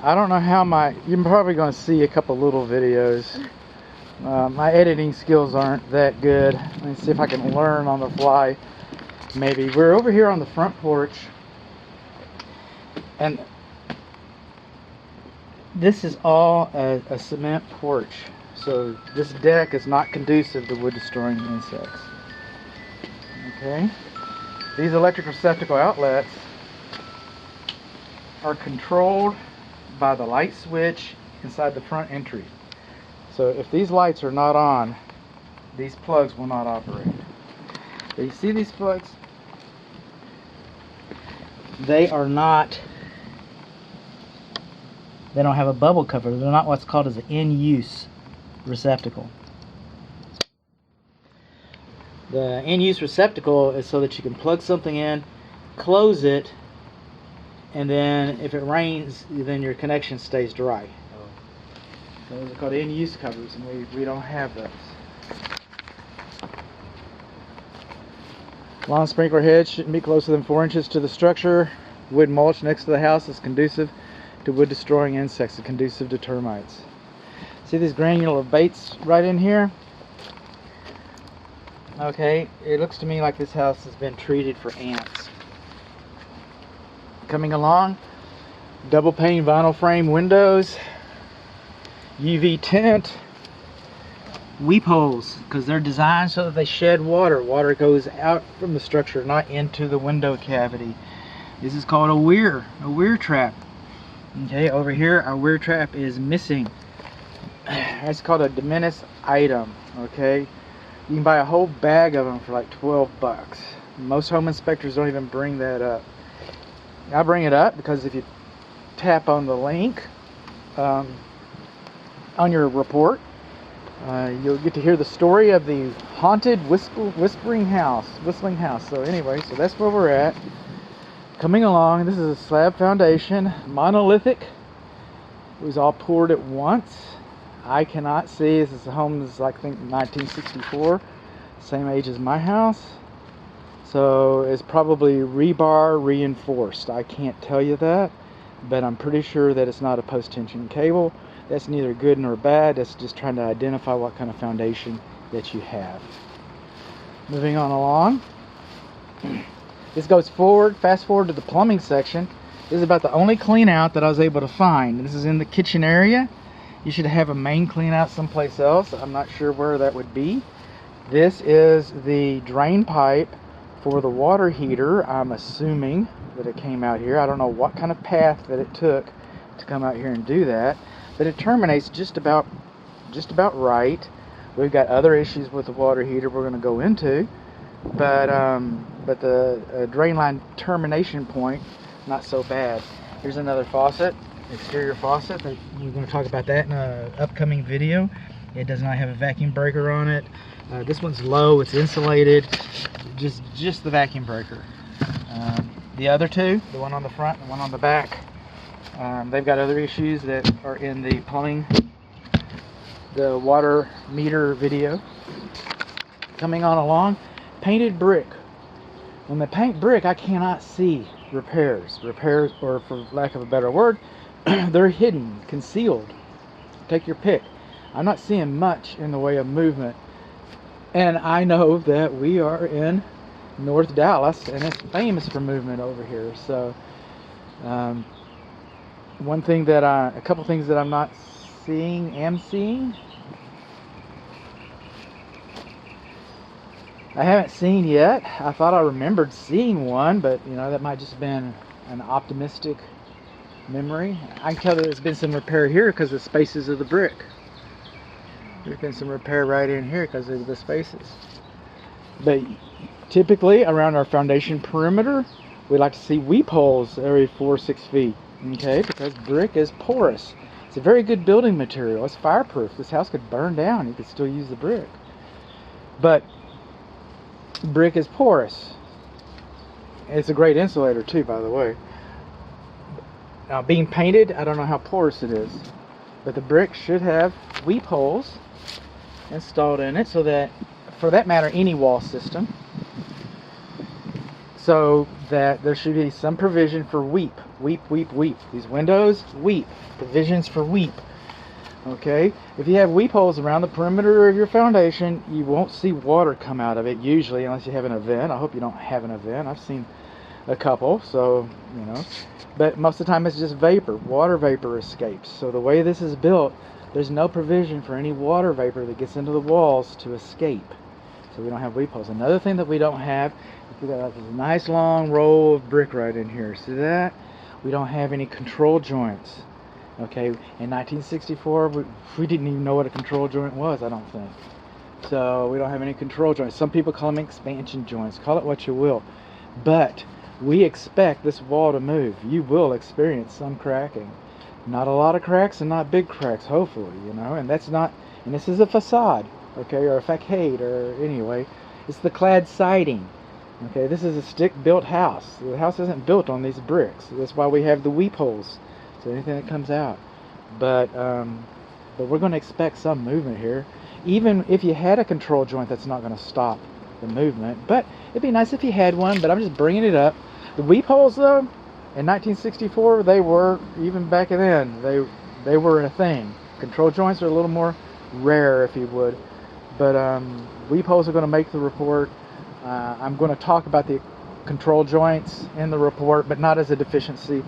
I don't know how you're probably going to see a couple little videos. My editing skills aren't that good. Let me see if I can learn on the fly. Maybe. We're over here on the front porch, and this is all a cement porch. So this deck is not conducive to wood destroying insects. Okay. These electric receptacle outlets are controlled by the light switch inside the front entry. So if these lights are not on, these plugs will not operate. You see these plugs? They don't have a bubble cover. They're not what's called as an in-use receptacle. The in-use receptacle is so that you can plug something in, close it, and then if it rains, then your connection stays dry. So those are called in-use covers, and we don't have those. Lawn sprinkler head shouldn't be closer than 4 inches to the structure. Wood mulch next to the house is conducive to wood destroying insects, and conducive to termites. See these granular baits right in here? Okay, it looks to me like this house has been treated for ants. Coming along, double pane vinyl frame windows, UV tint, weep holes, because they're designed so that they shed water. Water goes out from the structure, not into the window cavity. This is called a weir trap. Okay, over here our weir trap is missing. It's called a de minimis item. Okay, you can buy a whole bag of them for like 12 bucks. Most home inspectors don't even bring that up. I bring it up because if you tap on the link on your report, you'll get to hear the story of the haunted whistling house. So anyway, so that's where we're at. Coming along, this is a Slab Foundation, monolithic. It was all poured at once. I cannot see. This is a home that's like, I think, 1964, same age as my house. So it's probably rebar reinforced. I can't tell you that, but I'm pretty sure that it's not a post-tension cable. That's neither good nor bad. That's just trying to identify what kind of foundation that you have. Moving on along. This goes forward, fast forward to the plumbing section. This is about the only clean out that I was able to find. This is in the kitchen area. You should have a main clean out someplace else. I'm not sure where that would be. This is the drain pipe for the water heater. I'm assuming that it came out here. I don't know what kind of path that it took to come out here and do that, but it terminates just about right. We've got other issues with the water heater we're going to go into, but the drain line termination point, not so bad. Here's another faucet, exterior faucet. That we're going to talk about that in an upcoming video. It does not have a vacuum breaker on it. This one's low, it's insulated, just the vacuum breaker. The other two, the one on the front and the one on the back, they've got other issues that are in the plumbing, the water meter video. Coming on along, painted brick. When they paint brick, I cannot see repairs, or for lack of a better word, they're hidden, concealed. Take your pick. I'm not seeing much in the way of movement. And I know that we are in North Dallas, and it's famous for movement over here. So, a couple things that I'm not seeing, am seeing. I haven't seen yet. I thought I remembered seeing one, but you know, that might just have been an optimistic memory. I can tell that there's been some repair here because of the spaces of the brick. There's been some repair right in here because of the spaces. But typically around our foundation perimeter, we like to see weep holes every 4 or 6 feet. Okay, because brick is porous. It's a very good building material. It's fireproof. This house could burn down. You could still use the brick. But brick is porous. It's a great insulator too, by the way. Now, being painted, I don't know how porous it is, but the brick should have weep holes installed in it, so that, for that matter, any wall system, so that there should be some provision for weep. These windows, weep. Provisions for weep. Okay, if you have weep holes around the perimeter of your foundation, you won't see water come out of it usually, unless you have an event. I hope you don't have an event. I've seen a couple, so you know, but most of the time it's just vapor. Water vapor escapes. So the way this is built, there's no provision for any water vapor that gets into the walls to escape. So we don't have weep holes. Another thing that we don't have, we got this nice long roll of brick right in here. See that? We don't have any control joints. Okay, in 1964, we didn't even know what a control joint was, I don't think. So we don't have any control joints. Some people call them expansion joints. Call it what you will. But we expect this wall to move. You will experience some cracking. Not a lot of cracks and not big cracks, hopefully, you know. And that's not, and this is a facade, okay, or a facade, or anyway. It's the clad siding. Okay, this is a stick-built house. The house isn't built on these bricks. That's why we have the weep holes. So anything that comes out, but we're going to expect some movement here. Even if you had a control joint, that's not going to stop the movement. But it'd be nice if you had one. But I'm just bringing it up. The weep holes, though, in 1964, they were, even back then, they were a thing. Control joints are a little more rare, if you would. But weep holes are going to make the report. I'm going to talk about the control joints in the report, but not as a deficiency.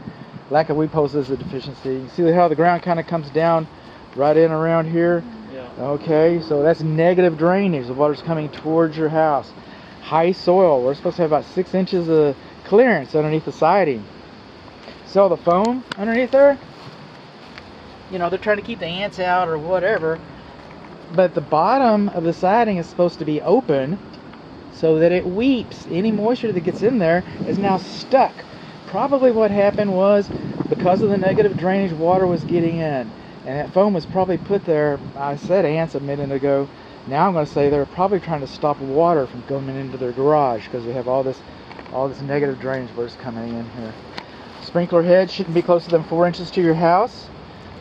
Lack of weep holes is a deficiency. You see how the ground kind of comes down right in around here? Yeah. Okay, so that's negative drainage. The water's coming towards your house. High soil. We're supposed to have about 6 inches of clearance underneath the siding. So the foam underneath there, you know, they're trying to keep the ants out or whatever. But the bottom of the siding is supposed to be open so that it weeps. Any moisture that gets in there is now stuck. Probably what happened was, because of the negative drainage, water was getting in, and that foam was probably put there. I said ants a minute ago. Now I'm going to say they're probably trying to stop water from going into their garage, because we have all this negative drainage where it's coming in here. Sprinkler head shouldn't be closer than 4 inches to your house.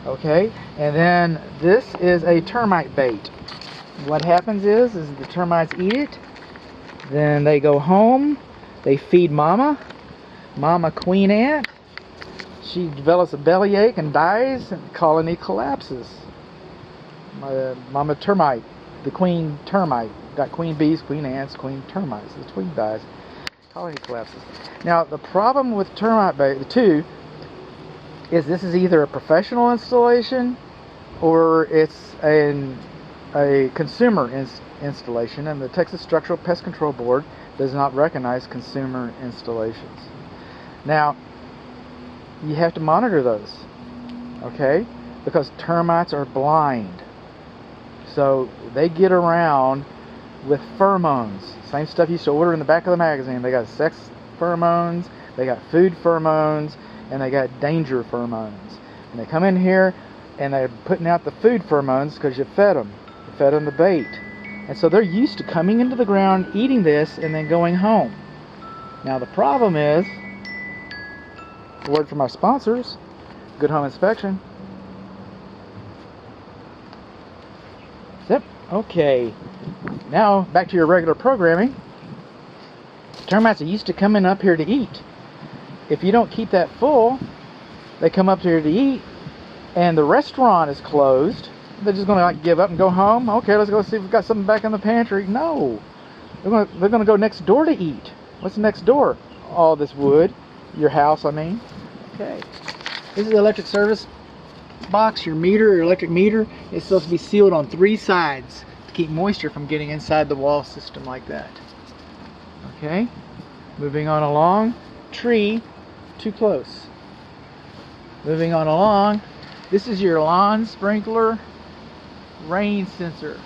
Okay, and then this is a termite bait. What happens is the termites eat it, then they go home, they feed mama queen ant. She develops a bellyache and dies, and the colony collapses. Mama termite, the queen termite, got queen bees, queen ants, queen termites. The queen dies, colony collapses. Now the problem with termite bait, the two, is this is either a professional installation or it's a consumer installation, and the Texas Structural Pest Control Board does not recognize consumer installations. Now, you have to monitor those, okay? Because termites are blind. So they get around with pheromones. Same stuff you used to order in the back of the magazine. They got sex pheromones, they got food pheromones, and they got danger pheromones. And they come in here and they're putting out the food pheromones because you fed them. You fed them the bait. And so they're used to coming into the ground, eating this, and then going home. Now the problem is, a word from our sponsors, Good Home Inspection. Yep, okay. Now, back to your regular programming. Termites are used to coming up here to eat. If you don't keep that full, they come up here to eat, and the restaurant is closed. They're just going to like give up and go home. Okay, let's go see if we've got something back in the pantry. No, they're going to go next door to eat. What's next door? All this wood. Your house, I mean. Okay. This is the electric service box. Your meter, your electric meter, is supposed to be sealed on 3 sides to keep moisture from getting inside the wall system like that. Okay. Moving on along. Tree, too close. Moving on along. This is your lawn sprinkler rain sensor.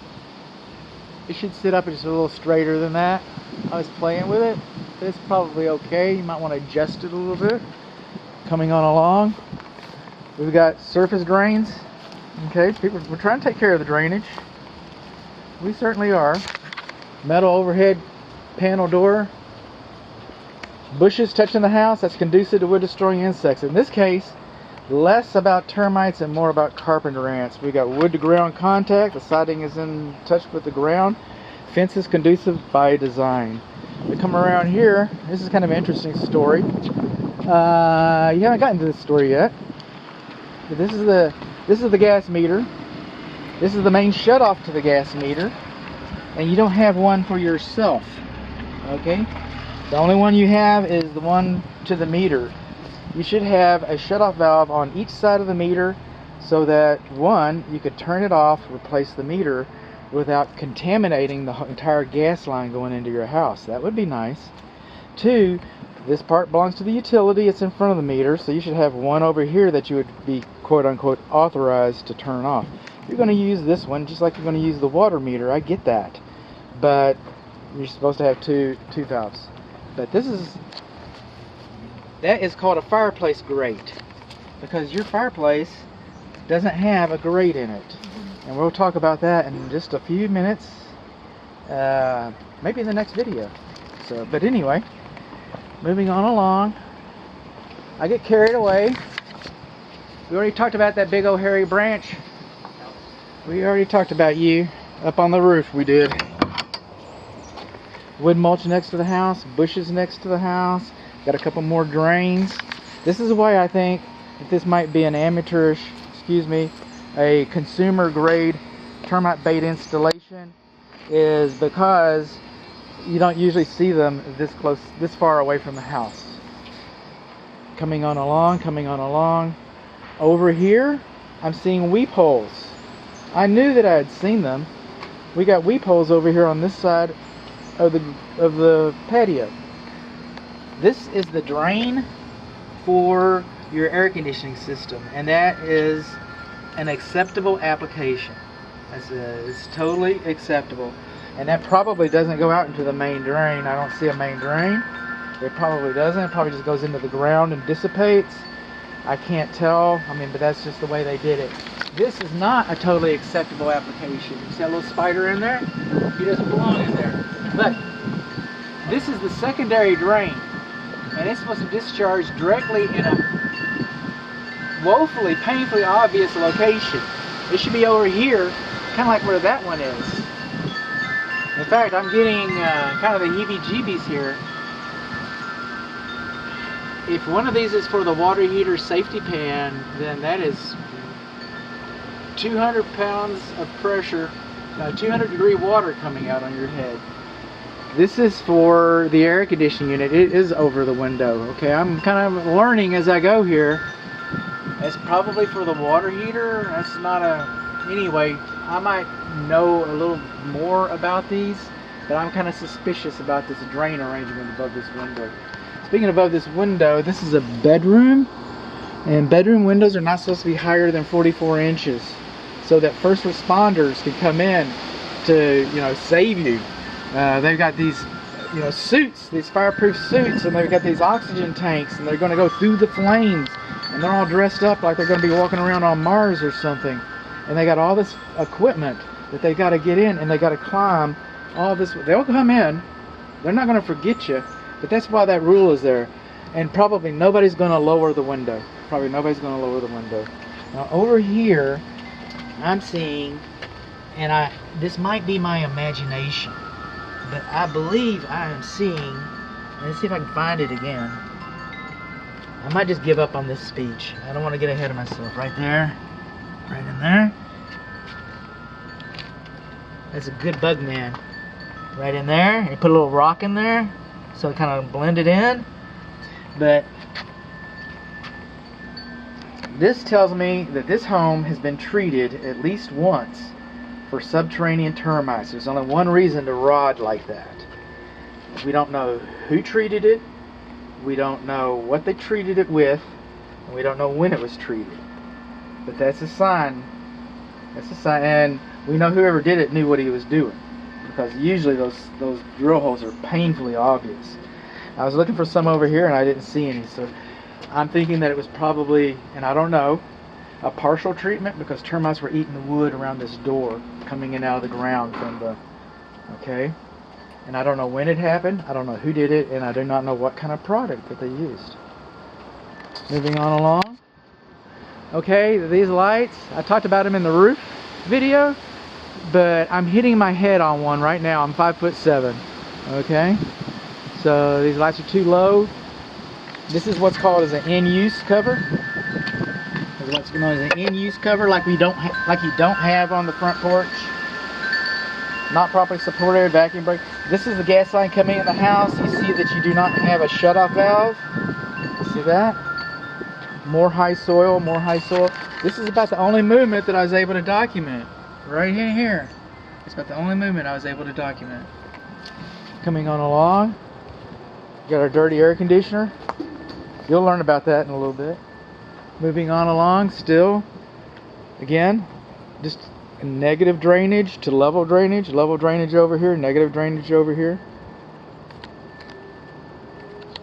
It should sit up just a little straighter than that. I was playing with it. It's probably okay. You might want to adjust it a little bit. Coming on along, we've got surface drains. Okay, we're trying to take care of the drainage. We certainly are. Metal overhead panel door. Bushes touching the house, that's conducive to wood destroying insects. In this case, less about termites and more about carpenter ants. We got wood to ground contact. The siding is in touch with the ground. Fence is conducive by design. We come around here. This is kind of an interesting story. You haven't gotten to this story yet. But this is the gas meter. This is the main shutoff to the gas meter, and you don't have one for yourself. Okay, the only one you have is the one to the meter. You should have a shutoff valve on each side of the meter, so that one, you could turn it off, replace the meter without contaminating the entire gas line going into your house. That would be nice. Two, this part belongs to the utility. It's in front of the meter, so you should have one over here that you would be quote unquote authorized to turn off. You're going to use this one just like you're going to use the water meter. I get that, but you're supposed to have two valves. But that is called a fireplace grate, because your fireplace doesn't have a grate in it. And we'll talk about that in just a few minutes, maybe in the next video. So, but anyway, moving on along. I get carried away. We already talked about that big old hairy branch. We already talked about you up on the roof. We did. Wood mulch next to the house, bushes next to the house. Got a couple more drains. This is why I think that this might be an amateurish, a consumer grade termite bait installation, is because you don't usually see them this close, this far away from the house. Coming on along. Over here, I'm seeing weep holes. I knew that I had seen them. We got weep holes over here on this side of the patio. This is the drain for your air conditioning system, and that is an acceptable application. It's totally acceptable, and that probably doesn't go out into the main drain. I don't see a main drain. It probably doesn't. It probably just goes into the ground and dissipates. I can't tell. I mean, but that's just the way they did it. This is not a totally acceptable application. You see that little spider in there? He doesn't belong in there. But this is the secondary drain, and it's supposed to discharge directly in a woefully, painfully obvious location. It should be over here, kind of like where that one is. In fact, I'm getting kind of the heebie-jeebies here. If one of these is for the water heater safety pan, then that is 200 pounds of pressure, 200 degree water coming out on your head. This is for the air conditioning unit. It is over the window. Okay, I'm kind of learning as I go here. It's probably for the water heater. That's not anyway, I might know a little more about these, but I'm kind of suspicious about this drain arrangement above this window. Speaking above this window, this is a bedroom, and bedroom windows are not supposed to be higher than 44 inches, so that first responders can come in to, save you. They've got these, suits, these fireproof suits, and they've got these oxygen tanks, and they're going to go through the flames, and they're all dressed up like they're going to be walking around on Mars or something, and they got all this equipment that they got to get in, and they got to climb all this. They'll come in. They're not going to forget you, but that's why that rule is there. And probably nobody's going to lower the window. Now over here, I'm seeing, and this might be my imagination, but I believe I am seeing, let's see if I can find it again. I might just give up on this speech. I don't want to get ahead of myself. Right there, right in there. That's a good bug man. Right in there. You put a little rock in there, so it kind of blended in. But this tells me that this home has been treated at least once for subterranean termites. There's only one reason to rod like that. We don't know who treated it. We don't know what they treated it with. And we don't know when it was treated. But that's a sign. That's a sign. And we know whoever did it knew what he was doing, because usually those drill holes are painfully obvious. I was looking for some over here and I didn't see any, so I'm thinking that it was probably, and I don't know, a partial treatment, because termites were eating the wood around this door coming in out of the ground from the, okay? And I don't know when it happened, I don't know who did it, and I do not know what kind of product that they used. Moving on along. Okay, these lights, I talked about them in the roof video, but I'm hitting my head on one right now. I'm 5'7", okay? So these lights are too low. This is what's called as an in-use cover. This is what's known as an in-use cover, like you don't have on the front porch. Not properly supported, vacuum brake. This is the gas line coming in the house. You see that you do not have a shutoff valve. See that? More high soil, more high soil. This is about the only movement that I was able to document. Right in here. It's about the only movement I was able to document. Coming on along. Got our dirty air conditioner. You'll learn about that in a little bit. Moving on along, still. Again, just negative drainage to level drainage over here, negative drainage over here.